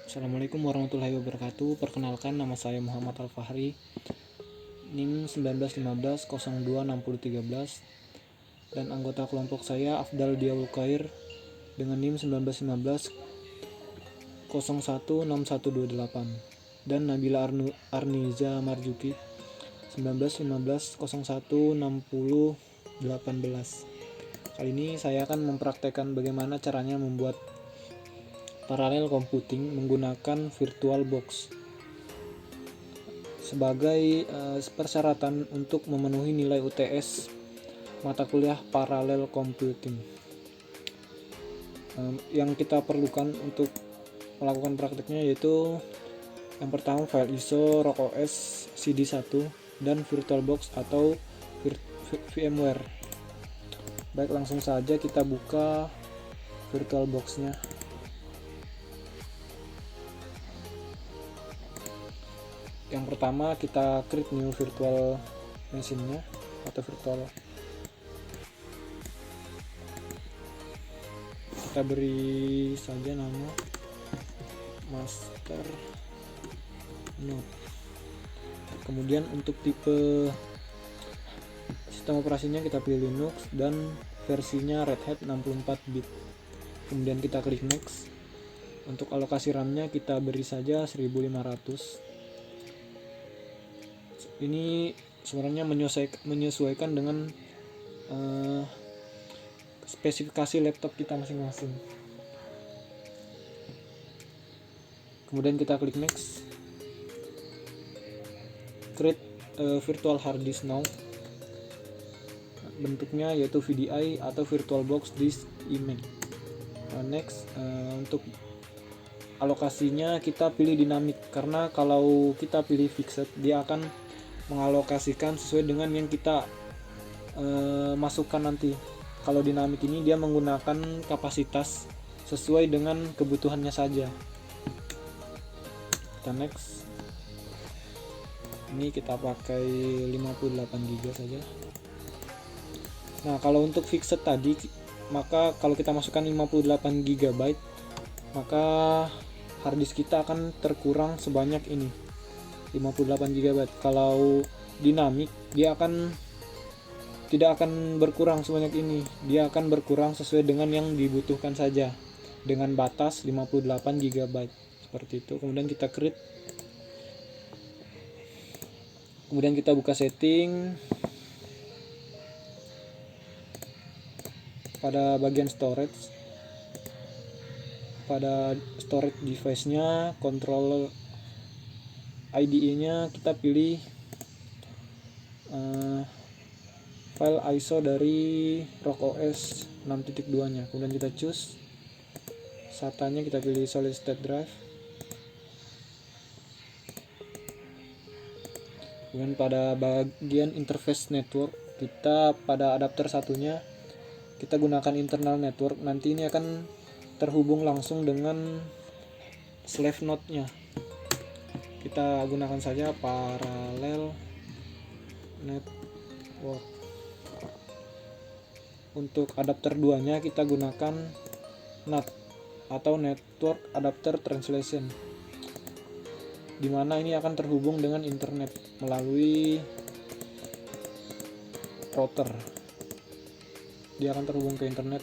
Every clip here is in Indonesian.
Assalamualaikum warahmatullahi wabarakatuh. Perkenalkan, nama saya Muhammad Al-Fahri, NIM 1915026013, dan anggota kelompok saya Afdal Diaul Khair dengan NIM 1915016128, dan Nabila Arniza Marjuki 1915016018. Kali ini saya akan mempraktekkan bagaimana caranya membuat paralel computing menggunakan VirtualBox sebagai persyaratan untuk memenuhi nilai UTS mata kuliah paralel computing. Yang kita perlukan untuk melakukan prakteknya yaitu yang pertama file ISO, ROC.OS, CD1, dan VirtualBox atau VMware. Baik, langsung saja kita buka VirtualBox-nya. Yang pertama kita create new virtual machine-nya atau virtual. Kita beri saja nama master node. Kemudian untuk tipe sistem operasinya kita pilih Linux dan versinya Red Hat 64 bit. Kemudian kita klik next. Untuk alokasi RAM-nya kita beri saja 1500. Ini sebenarnya menyesuaikan dengan spesifikasi laptop kita masing-masing. Kemudian kita klik next. Create virtual hard disk now. Bentuknya yaitu VDI atau VirtualBox Disk Image. Next, untuk alokasinya kita pilih dinamik, karena kalau kita pilih fixed dia akan mengalokasikan sesuai dengan yang kita masukkan nanti. Kalau dinamik ini dia menggunakan kapasitas sesuai dengan kebutuhannya saja. Kita next. Ini kita pakai 58 GB saja. Nah, kalau untuk fixed tadi, maka kalau kita masukkan 58 GB, maka harddisk kita akan terkurang sebanyak ini, 58 GB. Kalau dinamik dia tidak akan berkurang sebanyak ini, dia akan berkurang sesuai dengan yang dibutuhkan saja, dengan batas 58 GB seperti itu. Kemudian kita create, kemudian kita buka setting. Pada bagian storage, pada storage device-nya, controller IDE-nya kita pilih file ISO dari ROC.OS 6.2-nya. Kemudian kita choose SATA-nya, kita pilih solid state drive. Kemudian pada bagian interface network, kita pada adapter satunya kita gunakan internal network. Nanti ini akan terhubung langsung dengan slave node-nya. Kita gunakan saja parallel network. Untuk adapter 2-nya kita gunakan NAT atau network adapter translation, dimana ini akan terhubung dengan internet melalui router. Dia akan terhubung ke internet.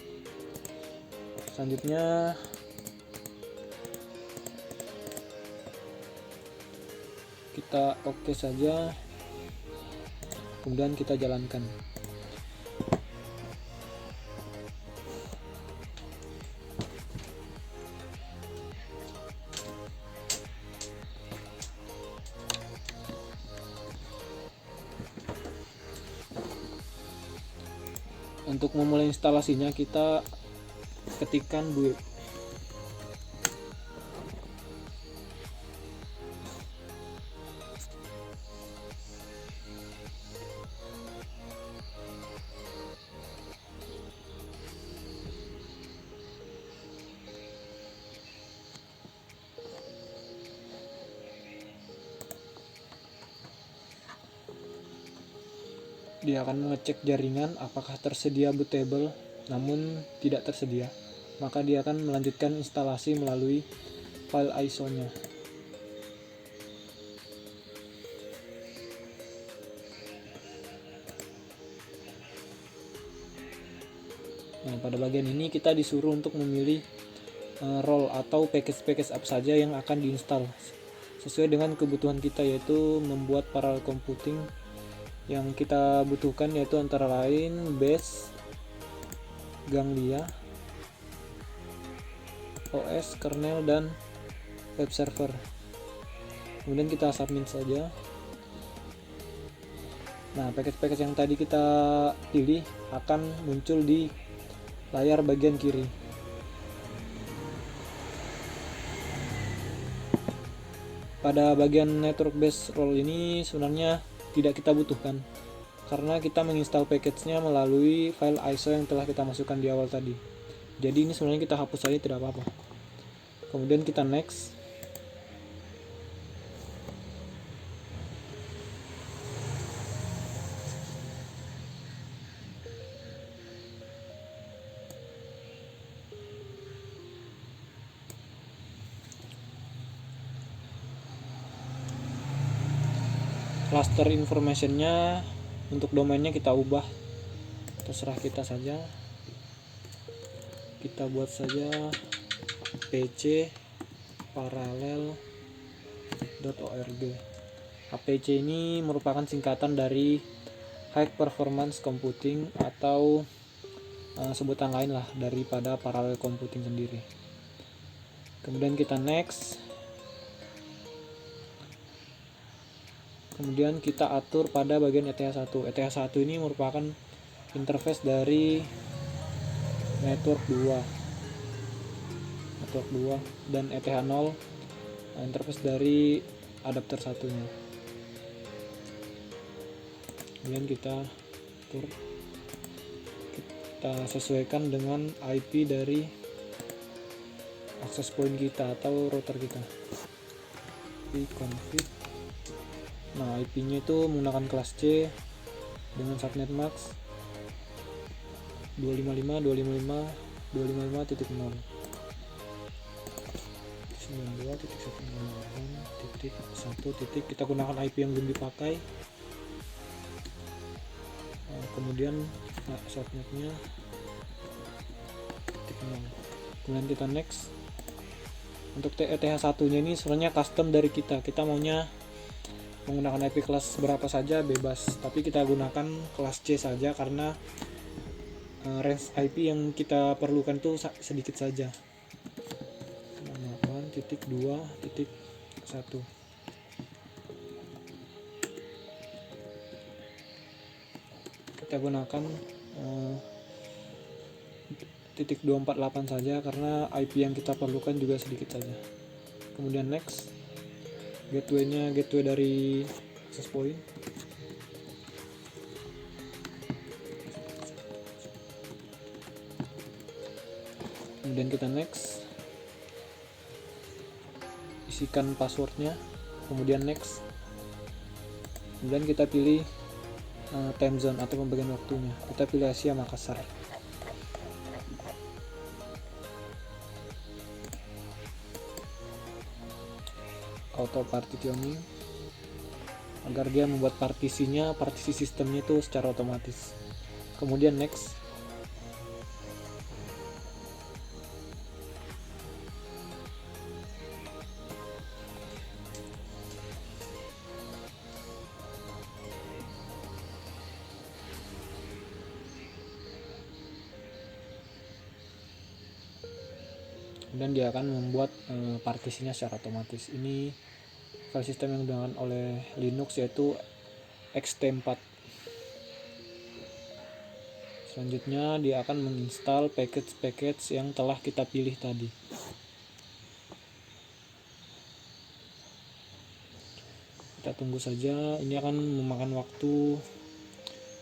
Selanjutnya kita oke saja, kemudian kita jalankan. Untuk memulai instalasinya kita ketikkan build. Dia akan mengecek jaringan apakah tersedia bootable. Namun tidak tersedia, maka dia akan melanjutkan instalasi melalui file ISO-nya. Nah, pada bagian ini kita disuruh untuk memilih role atau package-package apa saja yang akan diinstal sesuai dengan kebutuhan kita, yaitu membuat parallel computing. Yang kita butuhkan yaitu antara lain Bash, Ganglia, OS, kernel, dan web server. Kemudian kita submit saja. Nah, package-package yang tadi kita pilih akan muncul di layar bagian kiri. Pada bagian network base role ini sebenarnya tidak kita butuhkan karena kita menginstal package-nya melalui file ISO yang telah kita masukkan di awal tadi. Jadi ini sebenarnya kita hapus saja, tidak apa-apa. Kemudian kita next. Cluster informationnya untuk domainnya kita ubah, terserah kita saja. Kita buat saja apc parallel.org. apc ini merupakan singkatan dari High Performance Computing atau sebutan lain lah daripada parallel computing sendiri. Kemudian kita next. Kemudian kita atur pada bagian ETH1. ETH1 ini merupakan interface dari network 2 dan ETH0 interface dari adapter satunya. Kemudian kita atur, kita sesuaikan dengan IP dari access point kita atau router kita. Config. Nah, IP-nya itu menggunakan kelas C dengan subnet max 255.255.255.0 92.168.1. Kita gunakan IP yang belum dipakai. Kemudian subnetnya 0. Kemudian kita next. Untuk ETH1 nya ini sebenarnya custom dari kita maunya menggunakan IP kelas berapa saja bebas, tapi kita gunakan kelas C saja karena range IP yang kita perlukan tuh sedikit saja. 8.2.1. Kita gunakan .248 saja karena IP yang kita perlukan juga sedikit saja. Kemudian next. Gateway-nya gateway dari access point. Kemudian kita next. Isikan passwordnya. Kemudian next. Kemudian kita pilih time zone atau pembagian waktunya. Kita pilih Asia Makassar. Auto partitioning agar dia membuat partisi sistemnya itu secara otomatis. Kemudian next. Dan dia akan membuat partisinya secara otomatis. Ini file sistem yang digunakan oleh Linux yaitu ext4. Selanjutnya dia akan menginstal package-package yang telah kita pilih tadi. Kita tunggu saja, ini akan memakan waktu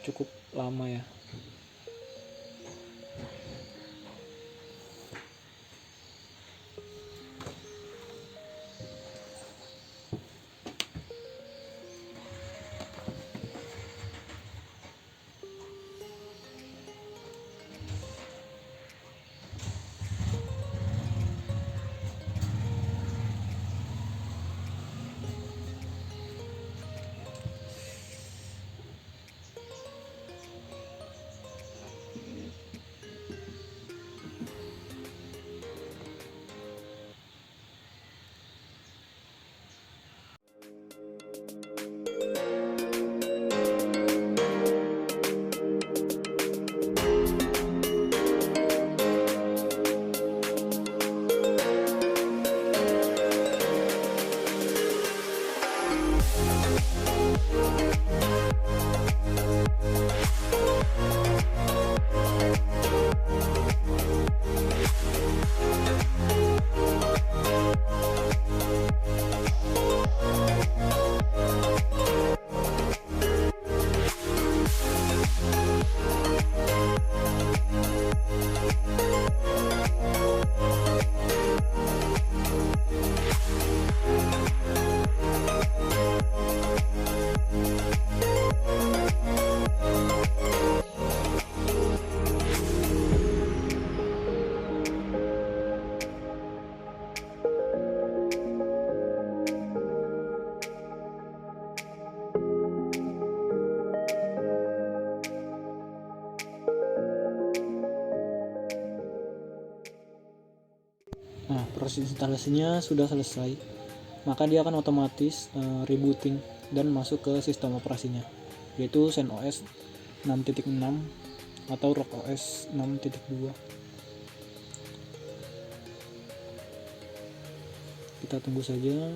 cukup lama ya. proses instalasinya sudah selesai, maka dia akan otomatis rebooting dan masuk ke sistem operasinya, yaitu ZenOS 6.6 atau RockOS 6.2. Kita tunggu saja.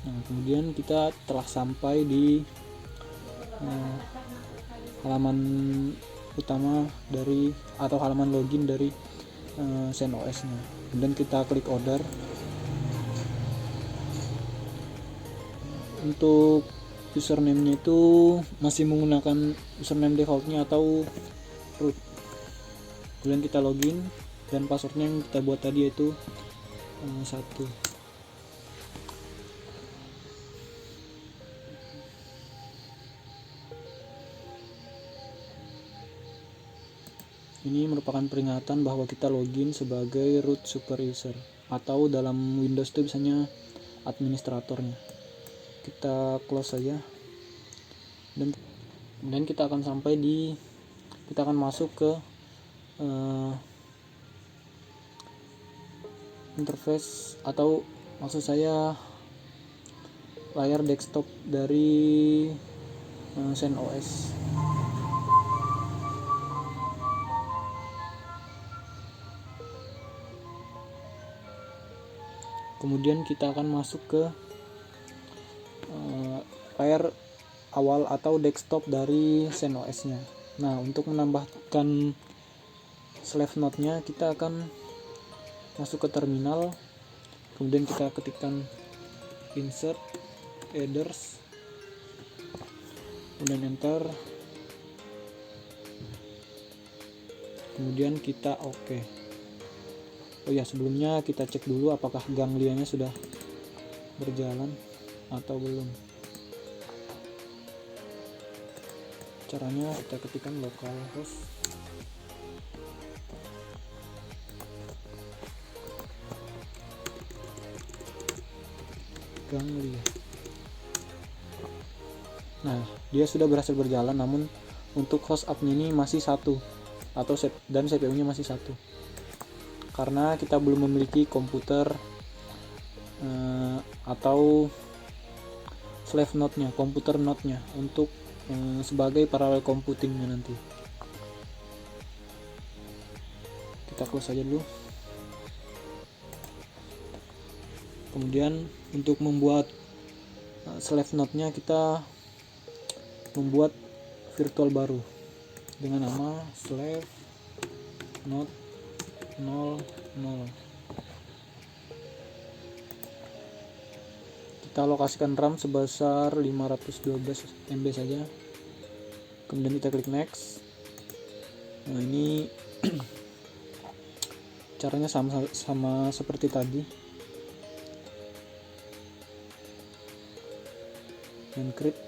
Nah, kemudian kita telah sampai di halaman utama dari atau halaman login dari ZenOS nya. Kemudian kita klik order. Untuk username-nya itu masih menggunakan username defaultnya atau root. Kemudian kita login dan passwordnya yang kita buat tadi yaitu 1. Ini merupakan peringatan bahwa kita login sebagai root super user, atau dalam Windows itu biasanya administratornya. Kita close saja, dan kemudian kita akan masuk ke interface, atau maksud saya layar desktop dari ZenOS. Kemudian kita akan masuk ke layar awal atau desktop dari ZenOS nya. Nah, untuk menambahkan slave node-nya, kita akan masuk ke terminal, kemudian kita ketikkan insert adders, kemudian enter, kemudian kita oke. Oh ya, sebelumnya kita cek dulu apakah ganglianya sudah berjalan atau belum. Caranya kita ketikkan localhost ganglia. Nah, dia sudah berhasil berjalan, namun untuk host app ini masih 1 dan CPU-nya masih 1. Karena kita belum memiliki komputer atau slave node-nya, komputer node-nya untuk sebagai parallel computing-nya nanti. Kita close saja dulu. Kemudian untuk membuat slave node-nya, kita membuat virtual baru dengan nama slave node 00. Kita alokasikan RAM sebesar 512 MB saja. Kemudian kita klik next. Nah, ini caranya sama seperti tadi. Encrypt.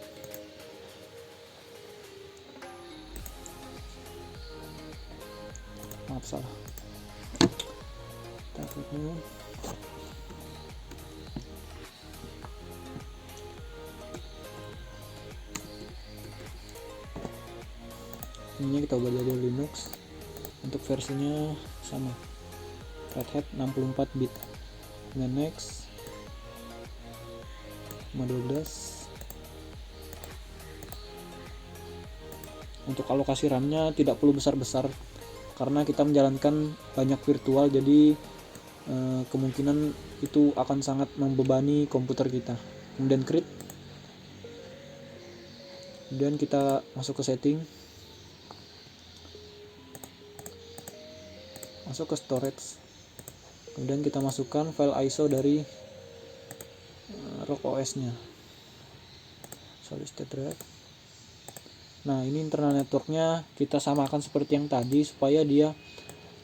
Maaf, salah. Kita klik dulu. Ini kita ubah jadi Linux. Untuk versinya sama, Red Hat 64 bit. Dan next 12. Untuk alokasi RAM-nya tidak perlu besar-besar karena kita menjalankan banyak virtual, jadi kemungkinan itu akan sangat membebani komputer kita. Kemudian create. Kemudian kita masuk ke setting, masuk ke storage, kemudian kita masukkan file ISO dari RockOS nya, solid state drive. Nah, ini internal networknya kita samakan seperti yang tadi supaya dia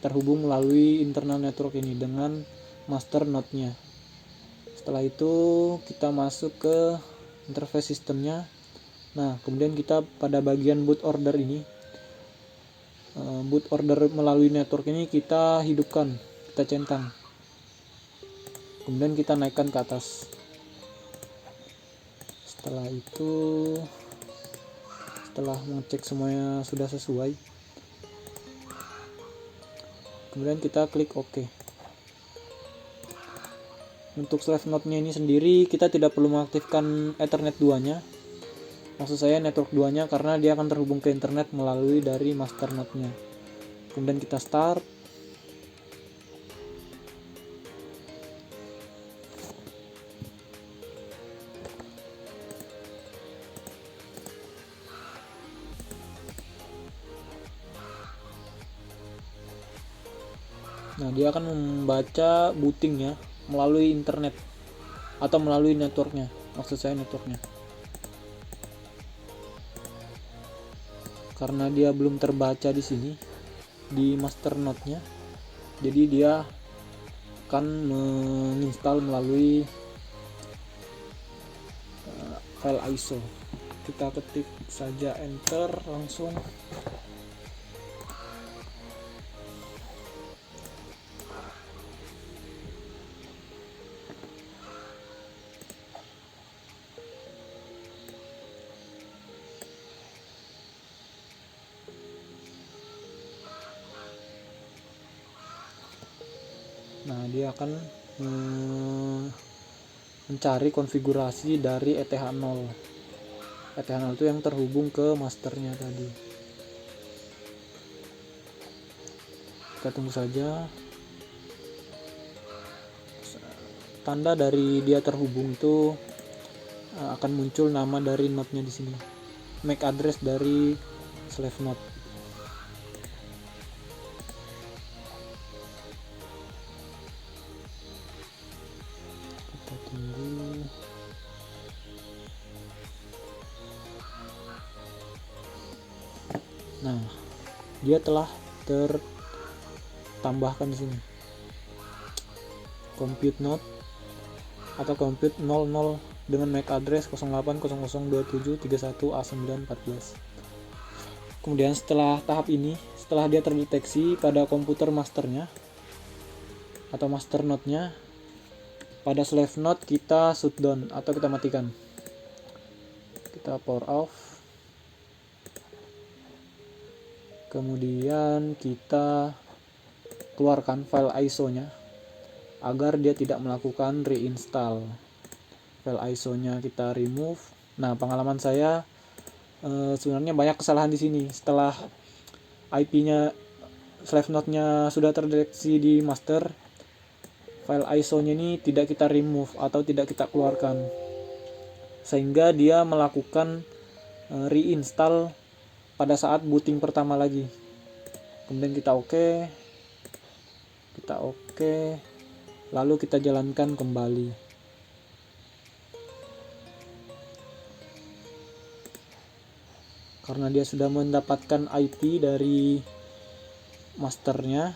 terhubung melalui internal network ini dengan master node nya. Setelah itu kita masuk ke interface sistemnya. Nah, kemudian kita pada bagian boot order ini, boot order melalui network ini kita hidupkan, kita centang, kemudian kita naikkan ke atas. Setelah itu Setelah mengecek semuanya sudah sesuai, kemudian kita klik OK. Untuk slave node-nya ini sendiri kita tidak perlu mengaktifkan Ethernet 2-nya. Maksud saya network 2-nya, karena dia akan terhubung ke internet melalui dari master node-nya. Kemudian kita start. Nah, dia akan membaca bootingnya melalui internet atau melalui networknya. Maksud saya networknya. Karena dia belum terbaca di sini di master node-nya, jadi dia akan menginstal melalui file ISO. Kita ketik saja enter langsung. Nah, dia akan mencari konfigurasi dari ETH0. ETH0 itu yang terhubung ke masternya tadi. Kita tunggu saja. Tanda dari dia terhubung itu akan muncul nama dari node-nya di sini. MAC address dari slave node. Kita tunggu. Nah, dia telah tertambahkan di sini. Compute node atau compute 00 dengan MAC address 08002731A914. Kemudian setelah tahap ini, setelah dia terdeteksi pada komputer masternya atau master node-nya, pada slave node kita shutdown atau kita matikan. Kita power off. Kemudian kita keluarkan file ISO-nya agar dia tidak melakukan reinstall. File ISO-nya kita remove. Nah, pengalaman saya sebenarnya banyak kesalahan di sini. Setelah IP-nya slave node-nya sudah terdeteksi di master, file ISO-nya ini tidak kita remove atau tidak kita keluarkan, sehingga dia melakukan reinstall pada saat booting pertama lagi. Kemudian kita OK, lalu kita jalankan kembali. Karena dia sudah mendapatkan IP dari masternya,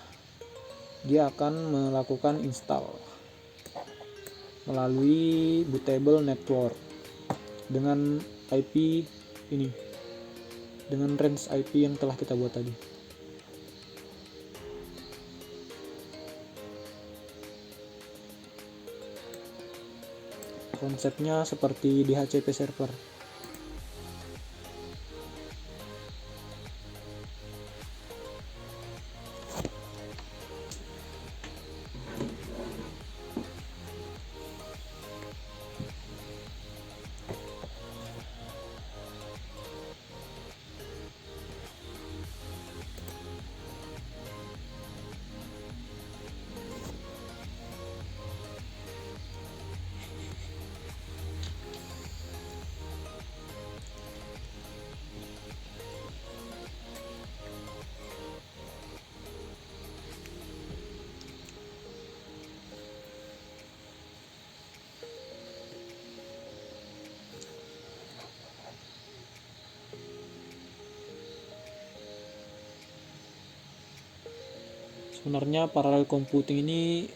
dia akan melakukan install melalui bootable network dengan IP ini, dengan range IP yang telah kita buat tadi. Konsepnya seperti DHCP server. Sebenarnya parallel computing ini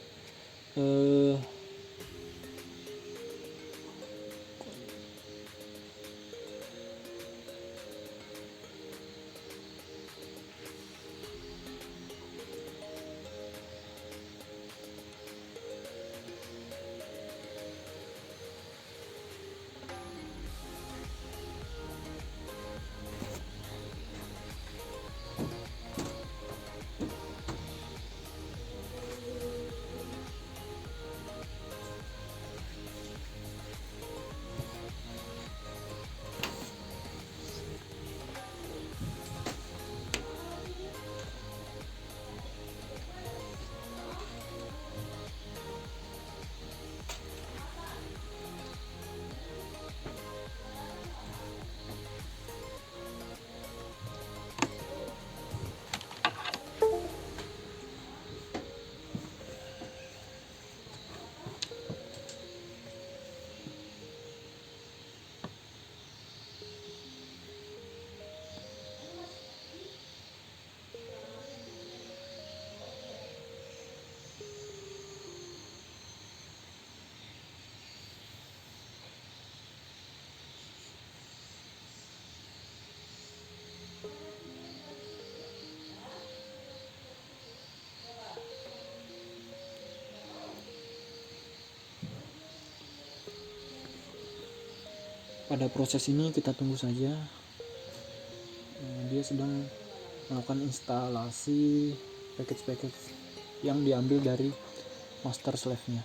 pada proses ini kita tunggu saja. Dia sedang melakukan instalasi package-package yang diambil dari master slave-nya.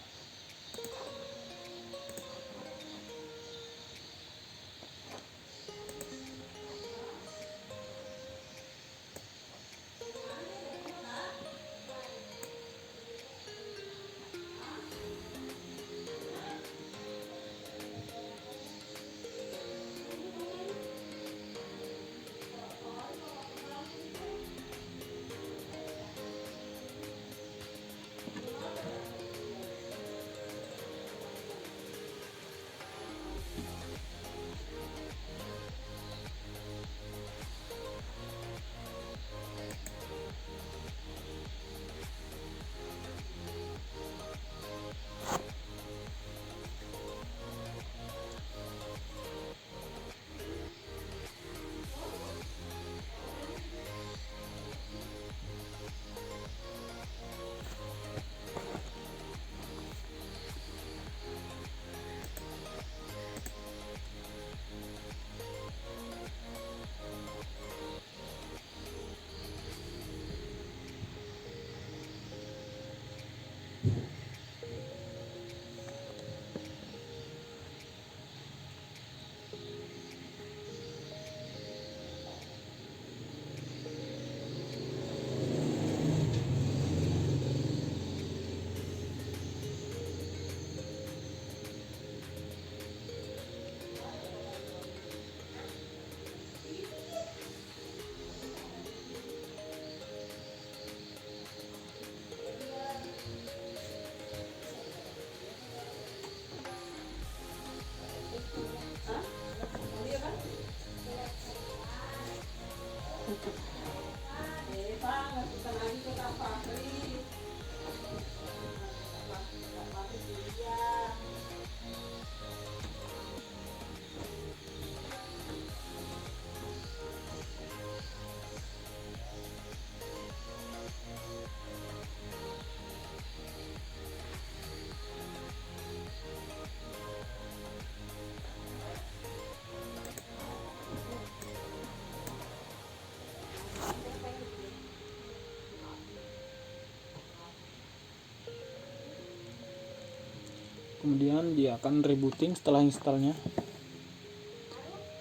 Kemudian dia akan rebooting setelah installnya.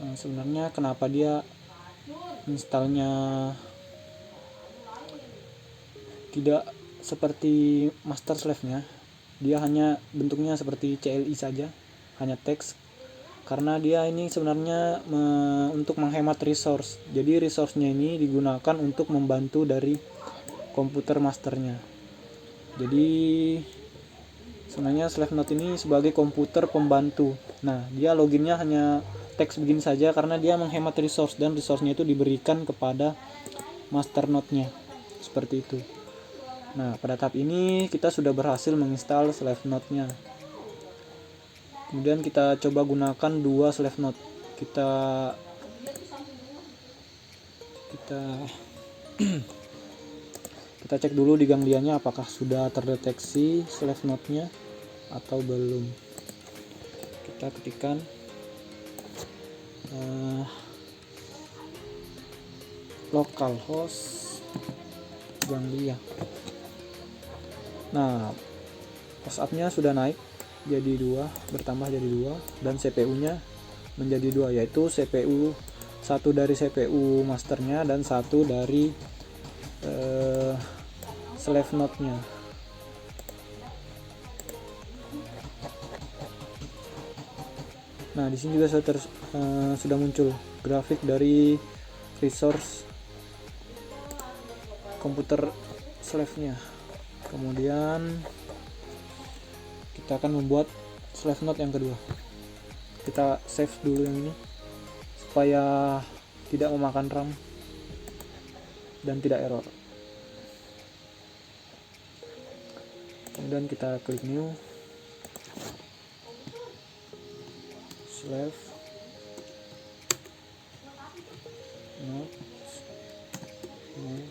Nah, sebenarnya kenapa dia installnya tidak seperti master slave-nya, dia hanya bentuknya seperti CLI saja, hanya teks, karena dia ini sebenarnya untuk menghemat resource. Jadi resource-nya ini digunakan untuk membantu dari komputer masternya. Jadi sebenarnya slave node ini sebagai komputer pembantu. Nah, dia loginnya hanya teks begini saja karena dia menghemat resource, dan resource-nya itu diberikan kepada master node-nya. Seperti itu. Nah, pada tahap ini kita sudah berhasil menginstal slave node-nya. Kemudian kita coba gunakan dua slave node. Kita cek dulu di ganglianya apakah sudah terdeteksi slave node-nya atau belum. Kita ketikkan localhost ganglia. Nah, WhatsApp-nya sudah naik jadi 2, bertambah jadi 2, dan CPU-nya menjadi 2, yaitu CPU satu dari CPU masternya dan satu dari slave node-nya. Nah, di sini juga sudah muncul grafik dari resource komputer slave-nya. Kemudian kita akan membuat slave node yang kedua. Kita save dulu yang ini supaya tidak memakan RAM dan tidak error. Kemudian kita klik new, slave node new.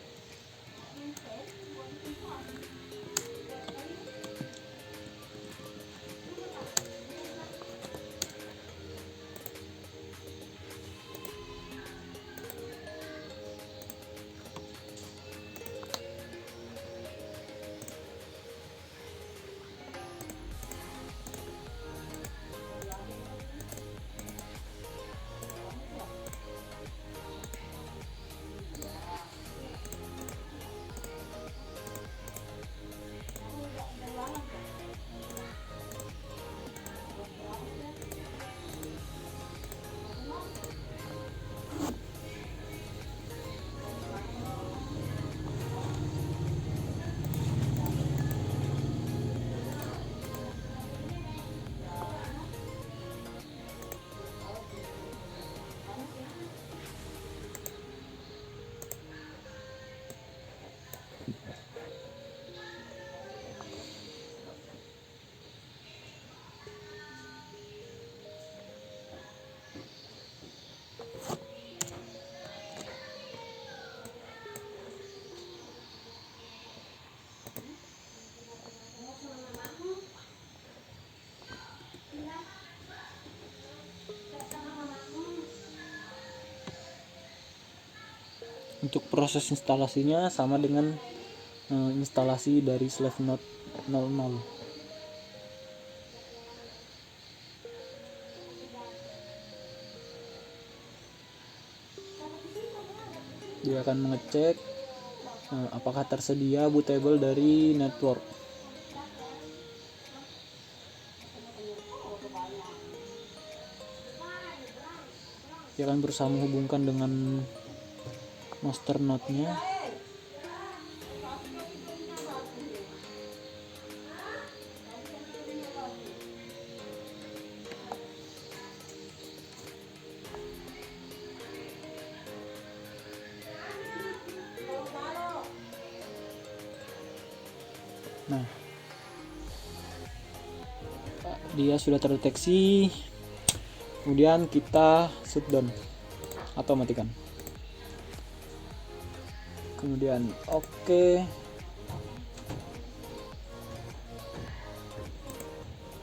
Untuk proses instalasinya sama dengan instalasi dari SleafNode 00. Dia akan mengecek apakah tersedia bootable dari network. Dia akan berusaha menghubungkan dengan master node-nya. Nah, dia sudah terdeteksi. Kemudian kita shutdown atau matikan. Kemudian oke.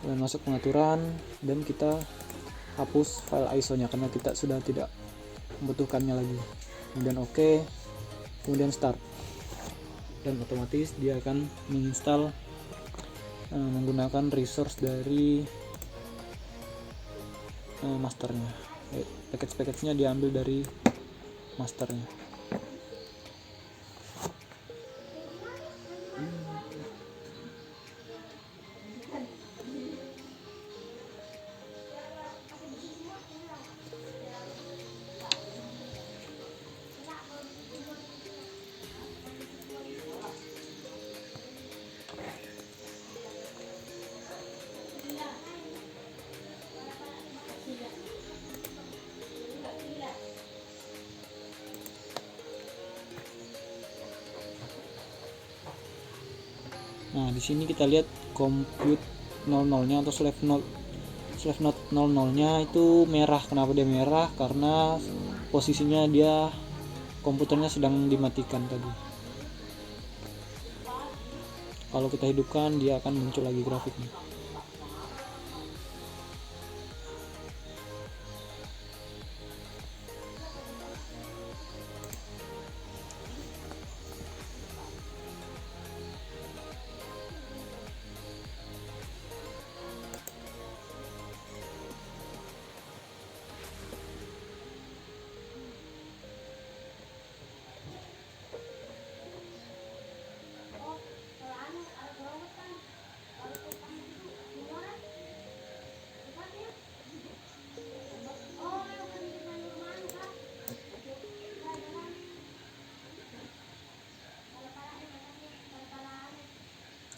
Dan masuk pengaturan dan kita hapus file ISO-nya karena kita sudah tidak membutuhkannya lagi. Kemudian oke. Kemudian start. Dan otomatis dia akan menginstal menggunakan resource dari masternya. Package-nya diambil dari masternya. Nah, di sini kita lihat compute 00-nya atau SleafNode 00-nya itu merah. Kenapa dia merah? Karena posisinya dia komputernya sedang dimatikan tadi. Kalau kita hidupkan, dia akan muncul lagi grafiknya.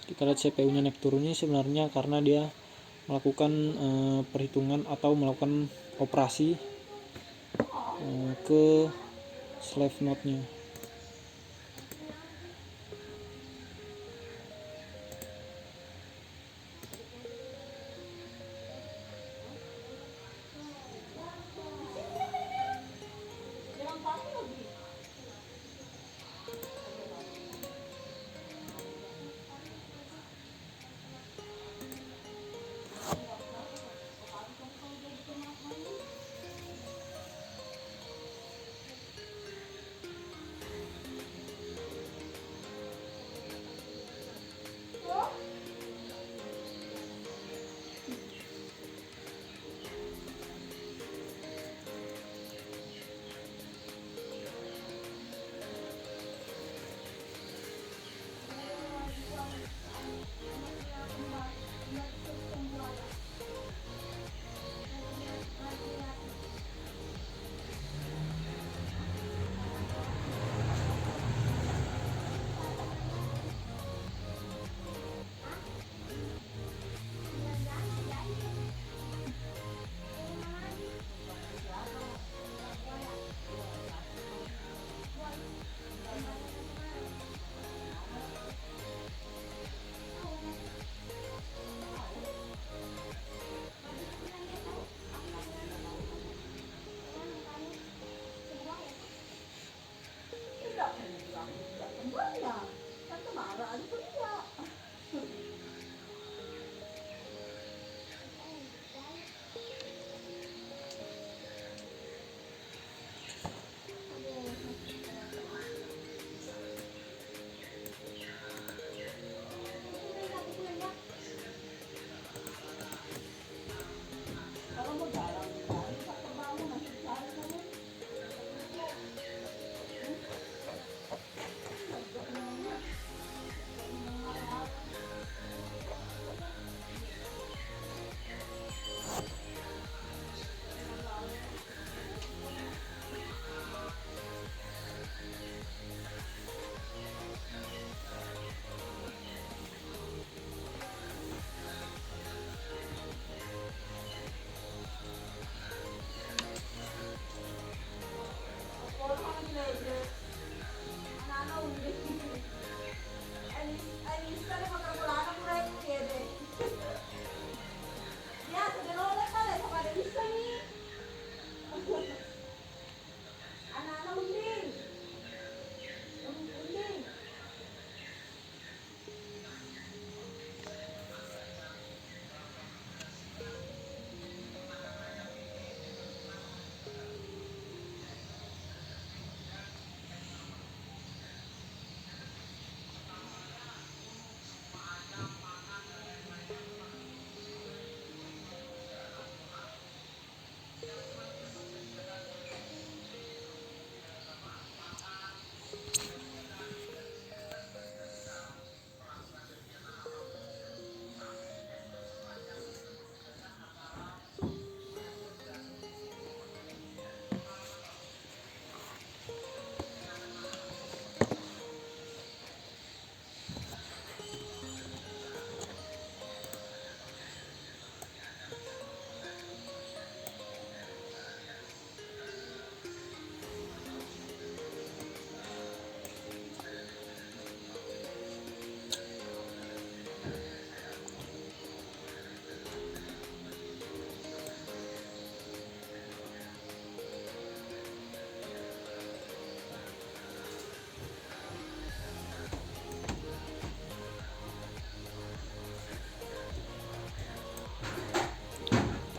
Kita lihat CPU-nya naik turunnya sebenarnya karena dia melakukan perhitungan atau melakukan operasi ke SleafNode-nya.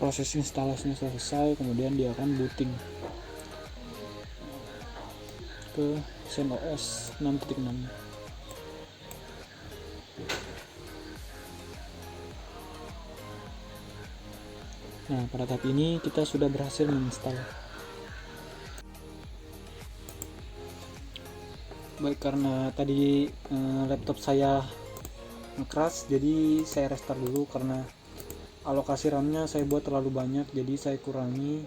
proses instalasinya selesai, kemudian dia akan booting ke CentOS 6.6. Nah, pada tahap ini kita sudah berhasil menginstal. Baik, karena tadi laptop saya nge-crash, jadi saya restart dulu karena alokasi RAM-nya saya buat terlalu banyak, jadi saya kurangi.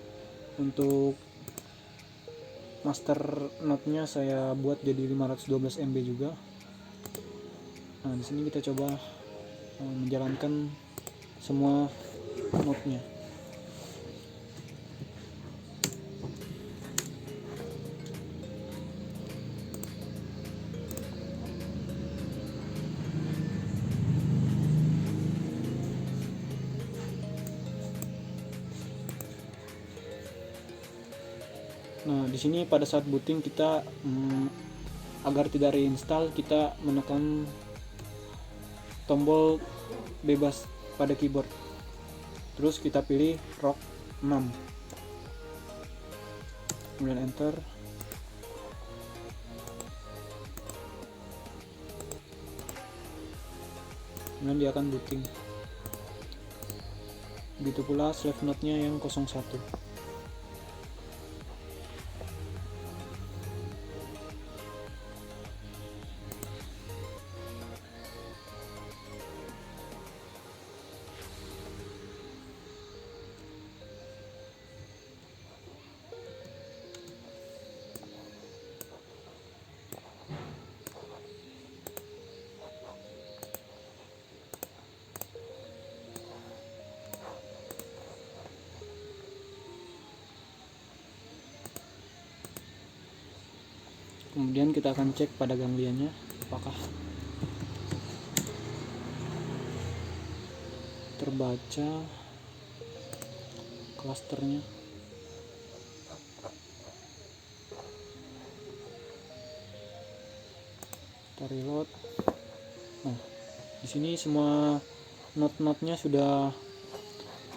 Untuk master node-nya saya buat jadi 512 MB juga. Nah, di sini kita coba menjalankan semua node-nya. Nah, di sini pada saat booting kita agar tidak reinstall, kita menekan tombol bebas pada keyboard. Terus kita pilih ROG 6. Kemudian enter. Kemudian dia akan booting. Begitu pula slave node-nya yang 01. Kemudian kita akan cek pada gangliannya apakah terbaca klasternya. Kita reload. Nah, di sini semua node-node-nya sudah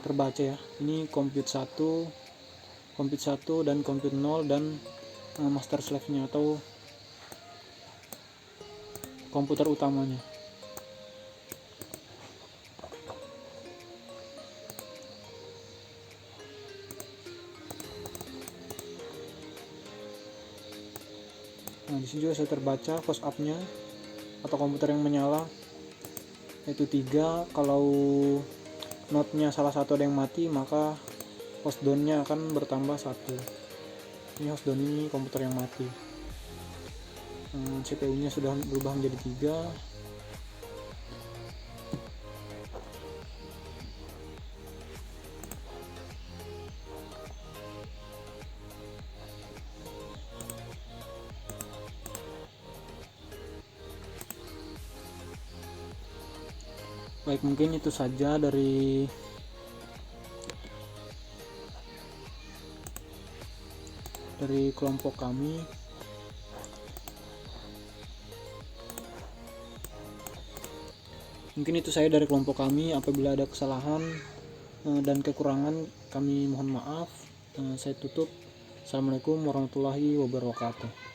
terbaca ya. Ini compute 1 dan compute 0 dan master slave-nya atau komputer utamanya. Nah, di sini juga saya terbaca host up-nya atau komputer yang menyala yaitu 3. Kalau node-nya salah satu ada yang mati, maka host down-nya akan bertambah 1. Ini host down, ini komputer yang mati. CPU-nya sudah berubah menjadi 3. Baik, mungkin itu saja dari kelompok kami. Mungkin itu saya dari kelompok kami. Apabila ada kesalahan dan kekurangan, kami mohon maaf. Saya tutup. Assalamualaikum warahmatullahi wabarakatuh.